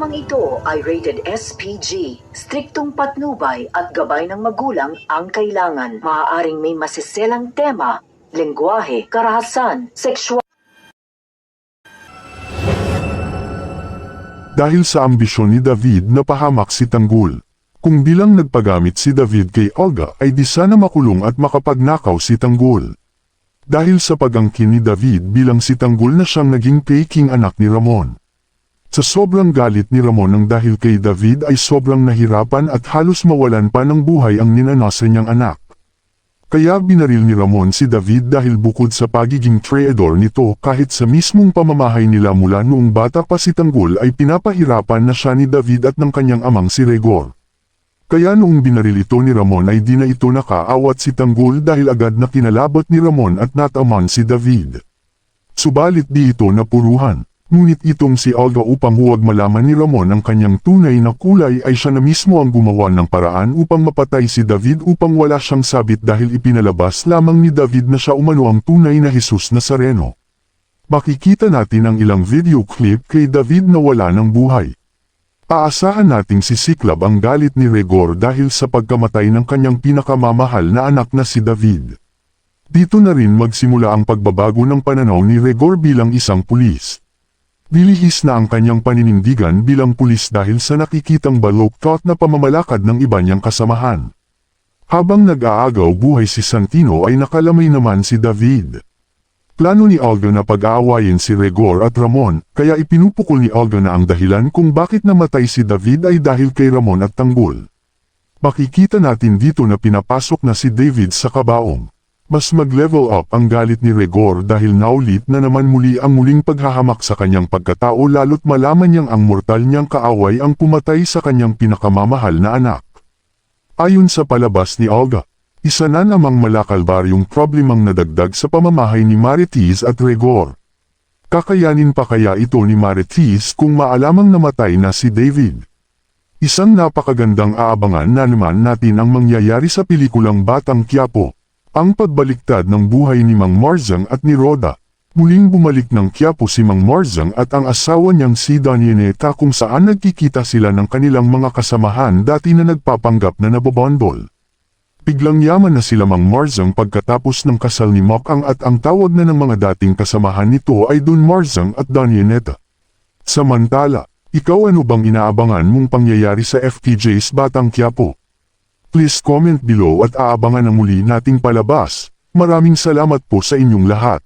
Programang ito ay rated SPG. Striktong patnubay at gabay ng magulang ang kailangan. Maaaring may masiselang tema, lengguwahe, karahasan, sexual. Dahil sa ambisyon ni David na pahamak si Tanggol. Kung bilang nagpagamit si David kay Olga ay di sana makulong at makapagnakaw si Tanggol. Dahil sa pag-angkin ni David bilang si Tanggol na siyang naging peking anak ni Ramon. Sa sobrang galit ni Ramon ang dahil kay David ay sobrang nahirapan at halos mawalan pa ng buhay ang ninanasa niyang anak. Kaya binaril ni Ramon si David dahil bukod sa pagiging traidor nito kahit sa mismong pamamahay nila mula noong bata pa si Tanggol ay pinapahirapan na siya ni David at ng kanyang amang si Regor. Kaya noong binaril ito ni Ramon ay di na ito nakaawat si Tanggol dahil agad na kinalabot ni Ramon at nataman si David. Subalit di ito napuruhan. Ngunit itong si Olga upang huwag malaman ni Ramon ang kanyang tunay na kulay ay siya na mismo ang gumawa ng paraan upang mapatay si David upang wala siyang sabit dahil ipinalabas lamang ni David na siya umano ang tunay na Jesus Nazareno. Makikita natin ang ilang video clip kay David na wala ng buhay. Aasahan nating sisiklab ang galit ni Regor dahil sa pagkamatay ng kanyang pinakamamahal na anak na si David. Dito na rin magsimula ang pagbabago ng pananaw ni Regor bilang isang pulis. Nilihis na ang kanyang paninindigan bilang pulis dahil sa nakikitang baluktot na pamamalakad ng iba niyang kasamahan. Habang nag-aagaw buhay si Santino ay nakalamay naman si David. Plano ni Olga na pag-aawayin si Regor at Ramon, kaya ipinupukol ni Olga na ang dahilan kung bakit namatay si David ay dahil kay Ramon at Tanggol. Makikita natin dito na pinapasok na si David sa kabaong. Mas mag-level up ang galit ni Regor dahil naulit na naman muli ang muling paghahamak sa kanyang pagkatao lalo't malaman niyang ang mortal niyang kaaway ang pumatay sa kanyang pinakamamahal na anak. Ayon sa palabas ni Olga, isa na namang malakalbaryong problemang nadagdag sa pamamahay ni Marites at Regor. Kakayanin pa kaya ito ni Marites kung maalamang namatay na si David? Isang napakagandang aabangan na naman natin ang mangyayari sa pelikulang Batang Quiapo. Ang pagbaliktad ng buhay ni Mang Marzang at ni Roda. Muling bumalik ng Quiapo si Mang Marzang at ang asawa niyang si Danielita kung saan nagkikita sila ng kanilang mga kasamahan dati na nagpapanggap na nabobondol. Biglang yaman na sila Mang Marzang pagkatapos ng kasal ni Mokang at ang tawag na ng mga dating kasamahan nito ay Don Marzang at Danielita. Samantala, ikaw ano bang inaabangan mong pangyayari sa FPJ's Batang Quiapo? Please comment below at aabangan ang muli nating palabas. Maraming salamat po sa inyong lahat.